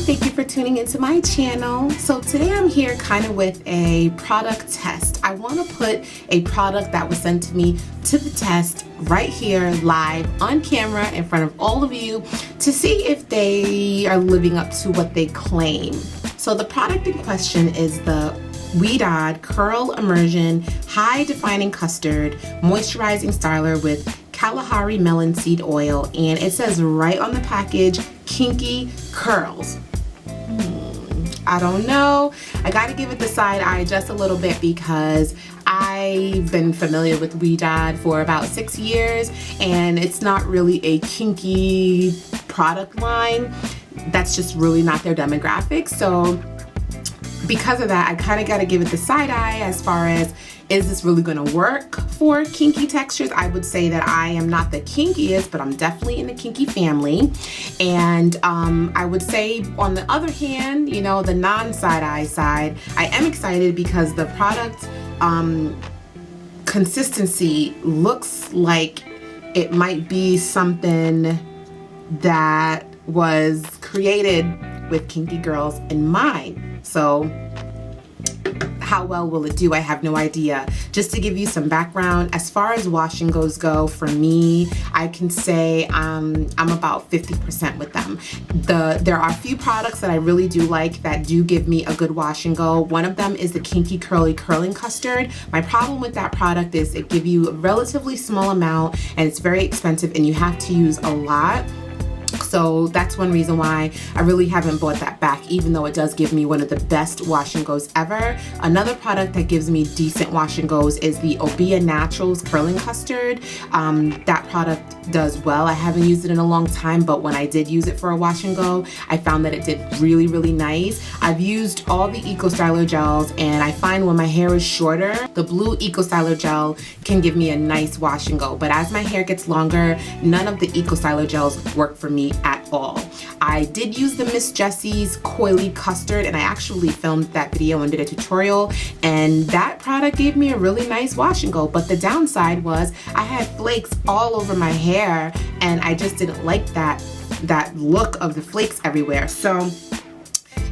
thank you for tuning into my channel. So today I'm here kind of with a product test. I want to put a product that was sent to me to the test right here live on camera in front of all of you to see if they are living up to what they claim. So the product in question is the Ouidad Curl Immersion High Defining Custard Moisturizing Styler with Kalahari Melon Seed Oil, and it says right on the package, Kinky Curls. I don't know. I gotta give it the side eye just a little bit because I've been familiar with Ouidad for about 6 years, and it's not really a kinky product line. That's just really not their demographic. So because of that, I kind of got to give it the side eye as far as, is this really going to work for kinky textures? I would say that I am not the kinkiest, but I'm definitely in the kinky family. And I would say on the other hand, you know, the non-side eye side, I am excited because the product consistency looks like it might be something that was created with kinky girls in mind. So how well will it do? I have no idea. Just to give you some background, as far as wash and goes go, for me, I can say I'm about 50% with them. There are a few products that I really do like that do give me a good wash and go. One of them is the Kinky Curly Curling Custard. My problem with that product is it gives you a relatively small amount and it's very expensive and you have to use a lot. So that's one reason why I really haven't bought that back, even though it does give me one of the best wash and goes ever. Another product that gives me decent wash and goes is the Tapered Naturals Curling Custard. That product does well. I haven't used it in a long time, but when I did use it for a wash and go, I found that it did really, really nice. I've used all the Eco Styler gels, and I find when my hair is shorter, the blue Eco Styler gel can give me a nice wash and go. But as my hair gets longer, none of the Eco Styler gels work for me at all. I did use the Miss Jessie's Coily Custard, and I actually filmed that video and did a tutorial, and that product gave me a really nice wash and go. But the downside was I had flakes all over my hair, and I just didn't like that look of the flakes everywhere. So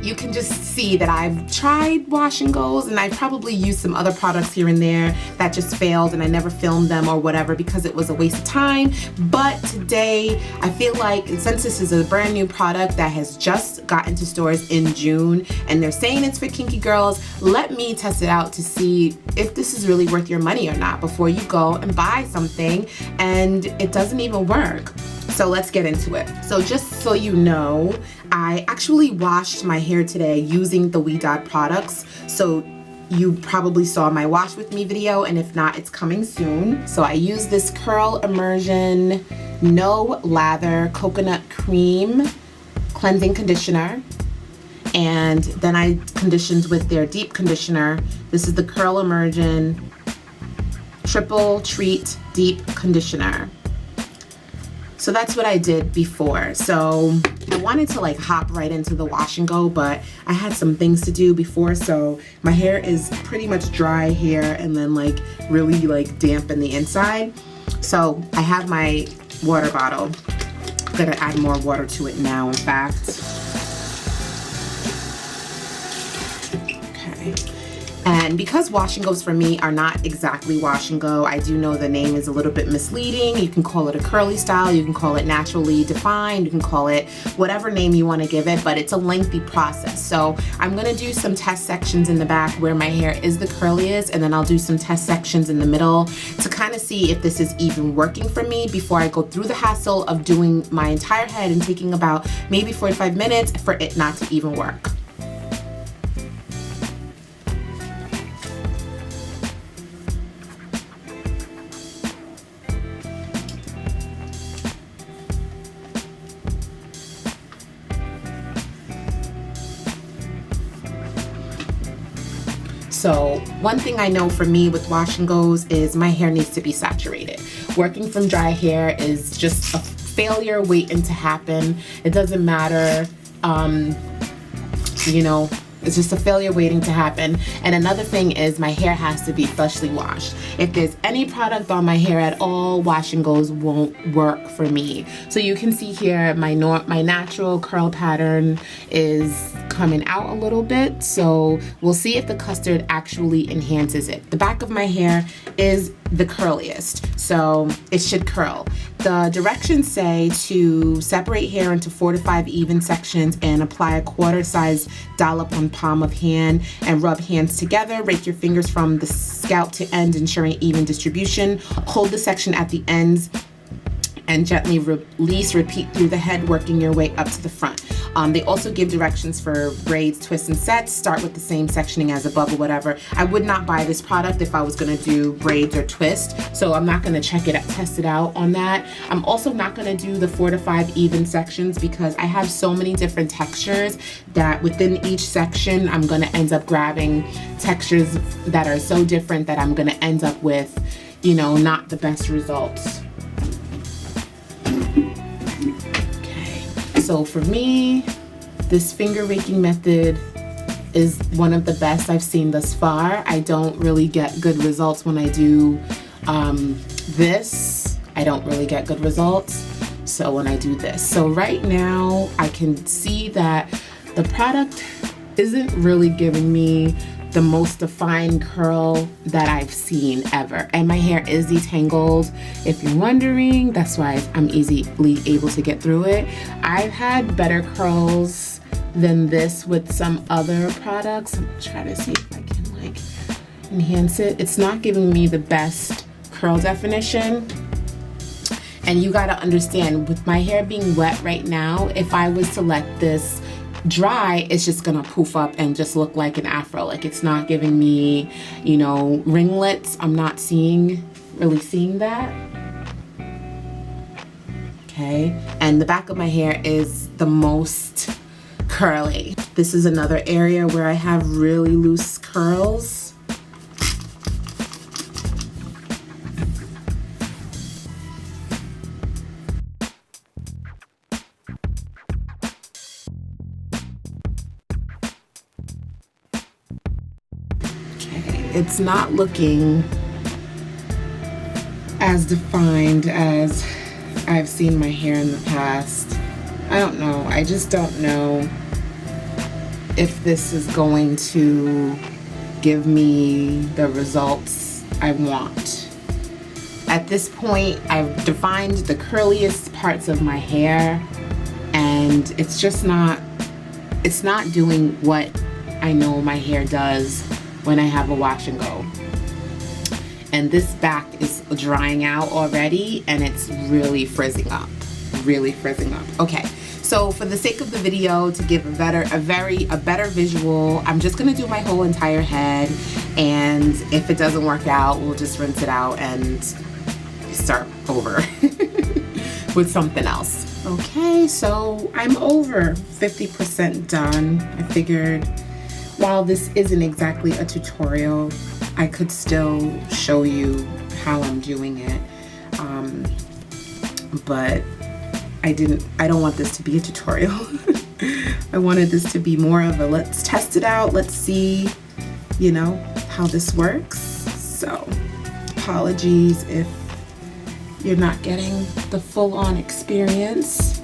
you can just see that I've tried wash and goes, and I probably used some other products here and there that just failed, and I never filmed them or whatever because it was a waste of time. But today I feel like, since this is a brand new product that has just gotten to stores in June and they're saying it's for kinky girls, let me test it out to see if this is really worth your money or not before you go and buy something and it doesn't even work. So let's get into it. So just so you know, I actually washed my hair today using the Ouidad products. So you probably saw my wash with me video, and if not, it's coming soon. So I use this Curl Immersion No Lather Coconut Cream Cleansing Conditioner. And then I conditioned with their deep conditioner. This is the Curl Immersion Triple Treat Deep Conditioner. So that's what I did before. So I wanted to like hop right into the wash and go, but I had some things to do before. So my hair is pretty much dry here and then like really like damp in the inside. So I have my water bottle. I'm gonna add more water to it now, in fact. Okay. And because wash and goes for me are not exactly wash and go, I do know the name is a little bit misleading. You can call it a curly style, you can call it naturally defined, you can call it whatever name you want to give it, but it's a lengthy process. So I'm going to do some test sections in the back where my hair is the curliest, and then I'll do some test sections in the middle to kind of see if this is even working for me before I go through the hassle of doing my entire head and taking about maybe 45 minutes for it not to even work. So one thing I know for me with wash and goes is my hair needs to be saturated. Working from dry hair is just a failure waiting to happen. It doesn't matter, you know, It's just a failure waiting to happen. And another thing is my hair has to be freshly washed. If there's any product on my hair at all, wash and goes won't work for me. So you can see here my natural curl pattern is coming out a little bit. So we'll see if the custard actually enhances it. The back of my hair is the curliest, so it should curl. The directions say to separate hair into 4 to 5 even sections and apply a quarter-size dollop on palm of hand and rub hands together. Rake your fingers from the scalp to end, ensuring even distribution. Hold the section at the ends and gently release. Repeat through the head, working your way up to the front. They also give directions for braids, twists, and sets. Start with the same sectioning as above or whatever. I would not buy this product if I was gonna do braids or twist, so I'm not gonna test it out on that. I'm also not gonna do the 4 to 5 even sections because I have so many different textures that within each section, I'm gonna end up grabbing textures that are so different that I'm gonna end up with, you know, not the best results. So for me, this finger raking method is one of the best I've seen thus far. I don't really get good results when I do this. I don't really get good results. So when I do this. So right now I can see that the product isn't really giving me the most defined curl that I've seen ever. And my hair is detangled. If you're wondering, that's why I'm easily able to get through it. I've had better curls than this with some other products. I'm trying to see if I can like enhance it. It's not giving me the best curl definition. And you gotta understand, with my hair being wet right now, if I was to let this dry, it's just gonna poof up and just look like an afro. Like, it's not giving me, you know, ringlets. I'm not really seeing that. Okay, and the back of my hair is the most curly. This is another area where I have really loose curls. It's not looking as defined as I've seen my hair in the past. I don't know. I just don't know if this is going to give me the results I want. At this point, I've defined the curliest parts of my hair, and it's just not doing what I know my hair does when I have a wash and go. And this back is drying out already, and it's really frizzing up, Okay, so for the sake of the video, to give a better visual, I'm just gonna do my whole entire head, and if it doesn't work out, we'll just rinse it out and start over with something else. Okay, so I'm over 50% done. I figured, while this isn't exactly a tutorial, I could still show you how I'm doing it. But I don't want this to be a tutorial. I wanted this to be more of a let's test it out, let's see, you know, how this works. So, apologies if you're not getting the full-on experience.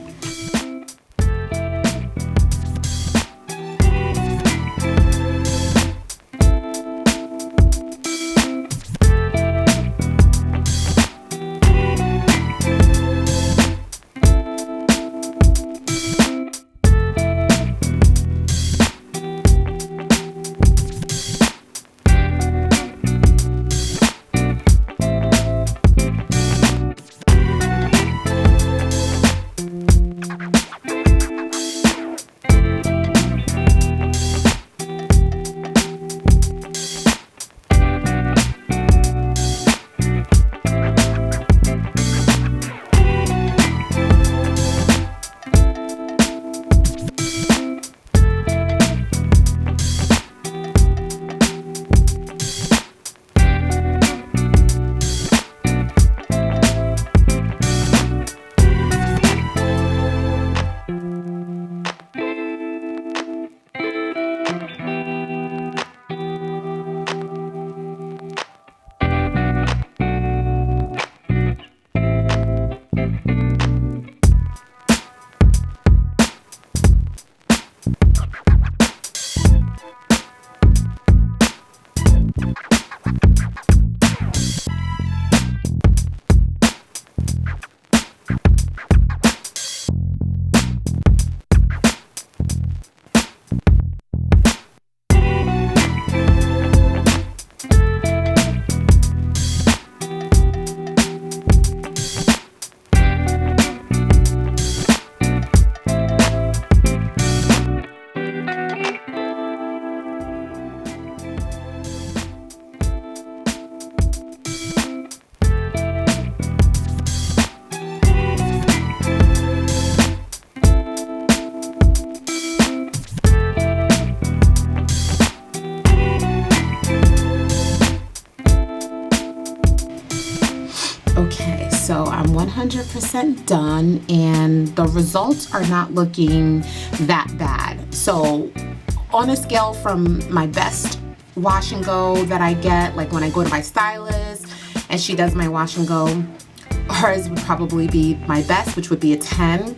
Okay, so I'm 100% done and the results are not looking that bad. So on a scale from my best wash and go that I get, like when I go to my stylist and she does my wash and go, hers would probably be my best, which would be a 10.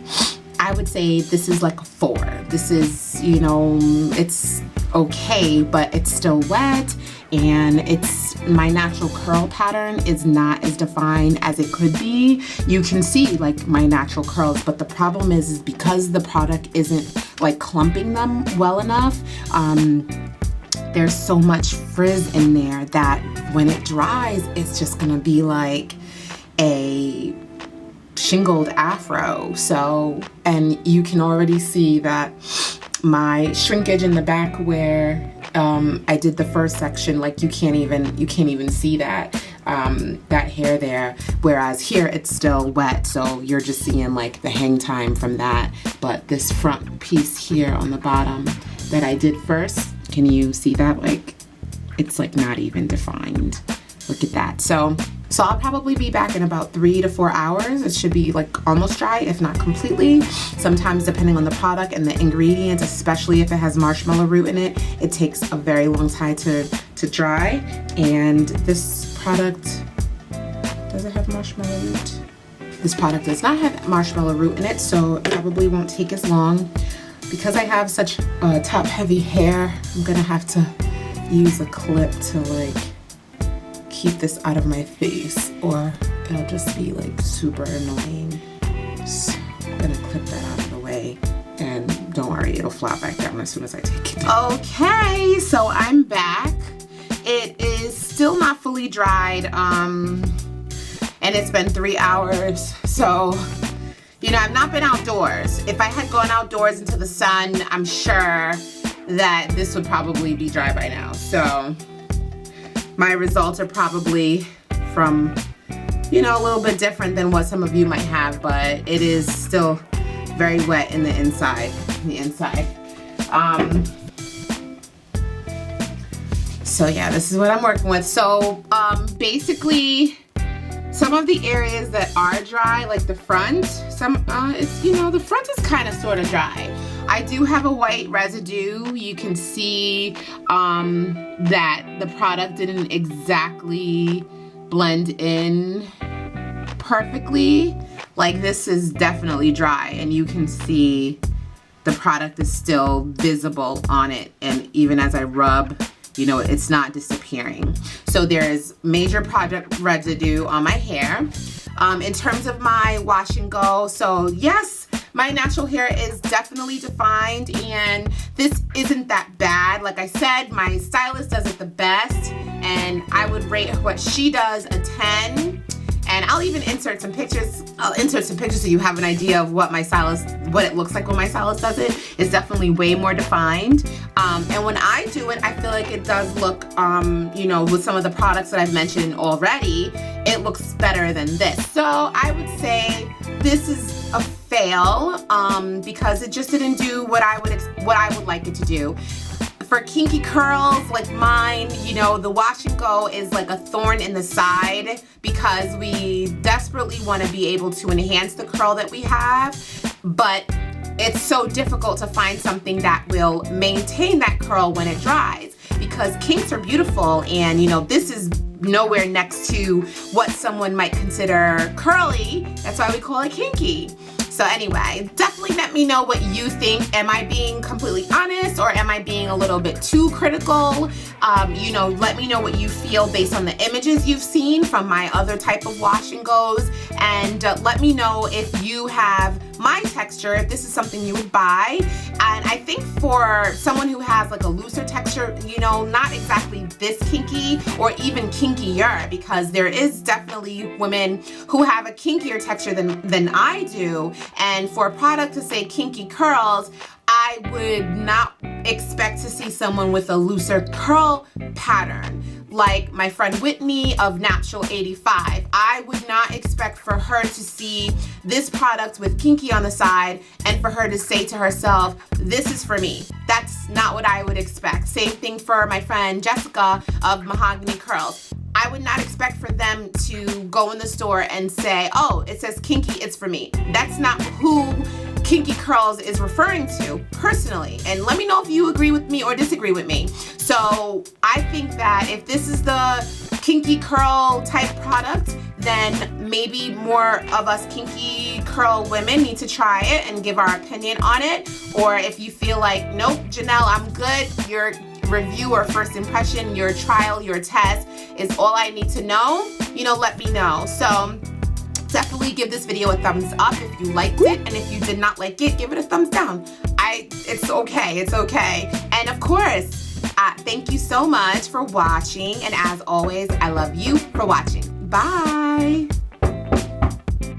I would say this is like a 4. This is, you know, it's okay, but it's still wet, and it's my natural curl pattern is not as defined as it could be. You can see like my natural curls, but the problem is because the product isn't like clumping them well enough, there's so much frizz in there that when it dries, it's just gonna be like a shingled afro. So, and you can already see that my shrinkage in the back where I did the first section, like you can't even see that that hair there, whereas here it's still wet, so you're just seeing like the hang time from that. But this front piece here on the bottom that I did first, can you see that? Like it's like not even defined. Look at that. So I'll probably be back in about 3 to 4 hours. It should be like almost dry, if not completely. Sometimes depending on the product and the ingredients, especially if it has marshmallow root in it, it takes a very long time to dry. And this product, does it have marshmallow root? This product does not have marshmallow root in it, so it probably won't take as long. Because I have such top heavy hair, I'm gonna have to use a clip to like keep this out of my face, or it'll just be like super annoying. So I'm gonna clip that out of the way, and don't worry, it'll flop back down as soon as I take it down. Okay, so I'm back. It is still not fully dried, and it's been 3 hours. So, you know, I've not been outdoors. If I had gone outdoors into the sun, I'm sure that this would probably be dry by now. So my results are probably from, you know, a little bit different than what some of you might have, but it is still very wet in the inside. So yeah, this is what I'm working with. So basically, some of the areas that are dry, like the front, it's, you know, the front is kind of sort of dry. I do have a white residue. You can see that the product didn't exactly blend in perfectly. Like this is definitely dry, and you can see the product is still visible on it, and even as I rub, you know, it's not disappearing. So there is major product residue on my hair. In terms of my wash and go, so yes, my natural hair is definitely defined, and this isn't that bad. Like I said, my stylist does it the best, and I would rate what she does a 10. And I'll even insert some pictures. I'll insert some pictures so you have an idea of what it looks like when my stylist does it. It's definitely way more defined. And when I do it, I feel like it does look, you know, with some of the products that I've mentioned already, it looks better than this. So I would say this is a fail because it just didn't do what I would like it to do. For kinky curls like mine, you know, the wash and go is like a thorn in the side because we desperately want to be able to enhance the curl that we have, but it's so difficult to find something that will maintain that curl when it dries, because kinks are beautiful, and you know, this is nowhere next to what someone might consider curly. That's why we call it kinky. So anyway, definitely let me know what you think. Am I being completely honest, or am I being a little bit too critical? You know, let me know what you feel based on the images you've seen from my other type of wash and goes, and let me know if you have my texture, if this is something you would buy. And I think for someone who has like a looser texture, you know, not exactly this kinky or even kinkier, because there is definitely women who have a kinkier texture than I do. And for a product to say kinky curls, I would not expect to see someone with a looser curl pattern. Like my friend Whitney of Natural 85. I would not expect for her to see this product with kinky on the side and for her to say to herself, this is for me. That's not what I would expect. Same thing for my friend Jessica of Mahogany Curls. I would not expect for them to go in the store and say, oh, it says Kinky, it's for me. That's not who Kinky Curls is referring to personally. And let me know if you agree with me or disagree with me. So I think that if this is the Kinky Curl type product, then maybe more of us kinky curl women need to try it and give our opinion on it. Or if you feel like, nope, Jenell, I'm good, your review or first impression, your trial, your test is all I need to know, you know, let me know. So definitely give this video a thumbs up if you liked it, and if you did not like it, give it a thumbs down. It's okay, it's okay. And of course, thank you so much for watching, and as always, I love you for watching. Bye.